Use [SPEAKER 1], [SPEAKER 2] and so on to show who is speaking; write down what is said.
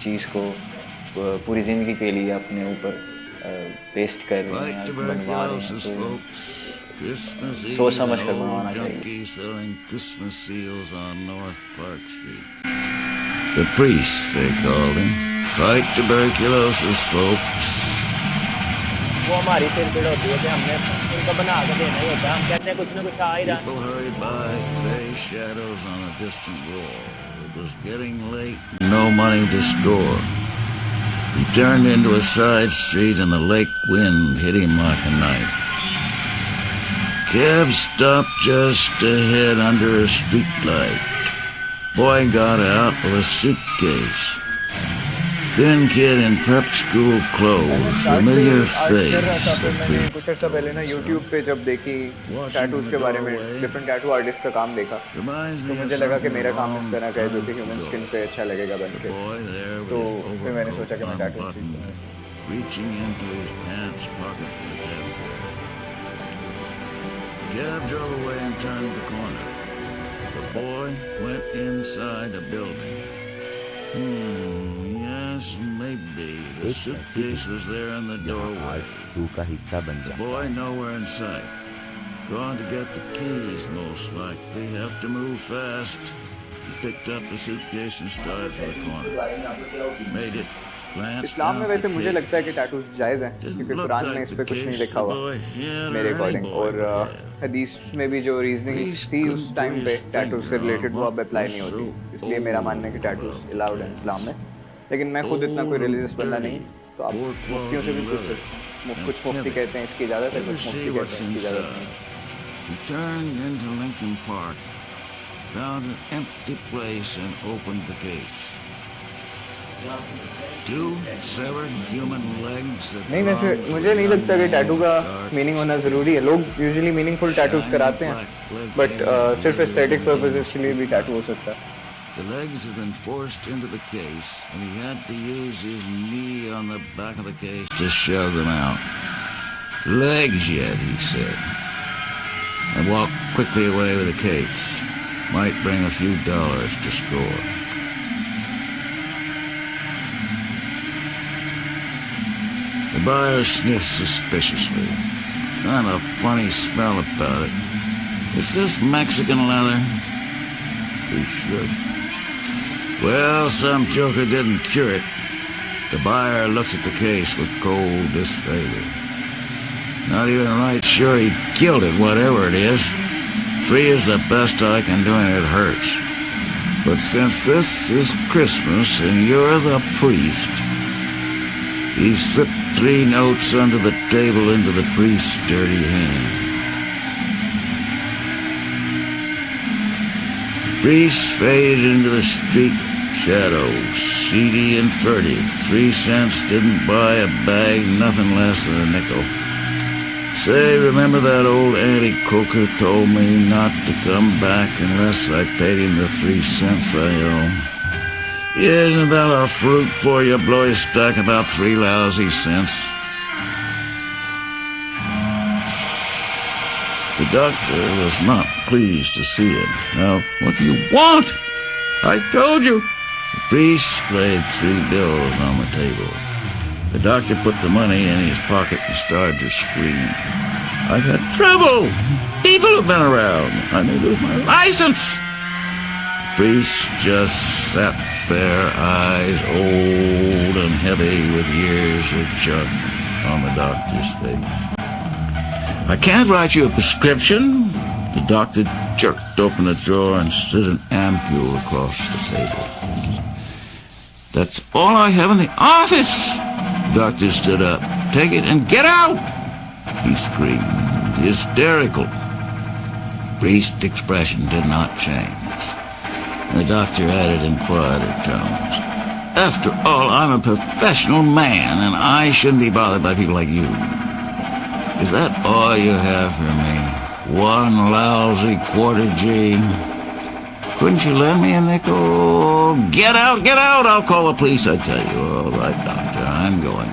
[SPEAKER 1] चीज़ को पूरी ज़िंदगी के लिए अपने ऊपर पेस्ट कर रहे हैं या बनवा रहे हैं, तो सोच समझ कर बनवाना चाहिए।
[SPEAKER 2] The priest, they called him. Fight tuberculosis, folks.
[SPEAKER 1] वो हमारी सिरपीड़ होती है कि हमने उनको बना के देना ही होता है, हम कहते हैं कुछ ना कुछ आ ही रहा है।
[SPEAKER 2] People hurried by, gray shadows on a distant wall. It was getting late, no money to score. He turned into a side street and the lake wind hit him like a knife. Cab stopped just ahead under a street light. Boy got out with a suitcase. Thin kid in prep school clothes, familiar face.
[SPEAKER 1] कुछ अर्सा पहले ना YouTube पे जब देखी tattoos के बारे में, different tattoo artist का काम देखा, तो मुझे लगा कि मेरा काम इस तरह का है जो कि ह्यूमन स्किन पे अच्छा लगेगा बन के, तो फिर मैंने सोचा कि मैं tattoo सीखूंगा।
[SPEAKER 2] Reaching into his pants pocket for the cab fare. Cab drove away and turned the corner. The boy went inside a building. Yes, maybe. The suitcase was there in the doorway. The boy nowhere in sight. Gone to get the keys, most likely. Have to move fast. He picked up the suitcase and started for the corner. Made it.
[SPEAKER 1] इस्लाम में वैसे मुझे लगता है कि tattoos जायज़ हैं, क्योंकि कुरान में इस पे कुछ नहीं लिखा हुआ मेरे अकॉर्डिंग, और हदीस में भी जो रीजनिंग थी उस टाइम पे टैटूज से रिलेटेड वो अब अप्लाई नहीं होती, इसलिए मेरा मानना है कि टैटूज अलाउड है इस्लाम में। लेकिन मैं खुद इतना कोई रिलीजियस बंदा नहीं, तो आप मुफ्तियों से भी कुछ मुफ्ती कहते हैं इसकी इजाज़त है, कुछ मुफ्ती कहते हैं इसकी इजाज़त नहीं।
[SPEAKER 2] He turned into Lincoln Park, found an empty place and opened the case.
[SPEAKER 1] नहीं, वैसे मुझे नहीं लगता कि टैटू का मीनिंग होना ज़रूरी है। लोग यूजुअली मीनिंगफुल टैटूज कराते हैं, बट सिर्फ एस्थेटिक पर्पसेस के लिए भी टैटू हो सकता है।
[SPEAKER 2] The legs had been forced into the case, and he had to use his knee on the back of the case to shove them out. Legs yet, he said, and walked quickly away with the case. Might bring a few dollars to score. The buyer sniffed suspiciously. Kind of funny smell about it. Is this Mexican leather? He shrugged. Well, some joker didn't cure it. The buyer looked at the case with cold disfavor. Not even right sure he killed it, whatever it is. Free is the best I can do, and it hurts. But since this is Christmas and you're the priest, he slipped 3 notes under the table into the priest's dirty hand. The priest faded into the street shadows, seedy and furtive. 3 cents didn't buy a bag, nothing less than a nickel. Say, remember that old Auntie Coker told me not to come back unless I paid him the 3 cents I owe? Isn't that a fruit for you? Blow his stack about 3 lousy cents. The doctor was not pleased to see him. Now, what do you want? I told you. The priest laid 3 bills on the table. The doctor put the money in his pocket and started to scream. I've had trouble. People have been around. I may lose my license. The priest just sat there, eyes old and heavy with years of junk on the doctor's face. I can't write you a prescription. The doctor jerked open a drawer and slid an ampule across the table. That's all I have in the office. The doctor stood up. Take it and get out, he screamed, hysterical. The priest's expression did not change. The doctor added in quieter tones, after all, I'm a professional man, and I shouldn't be bothered by people like you. Is that all you have for me? 1 lousy quarter G? Couldn't you lend me a nickel? Get out, get out! I'll call the police, I tell you. All right, doctor, I'm going.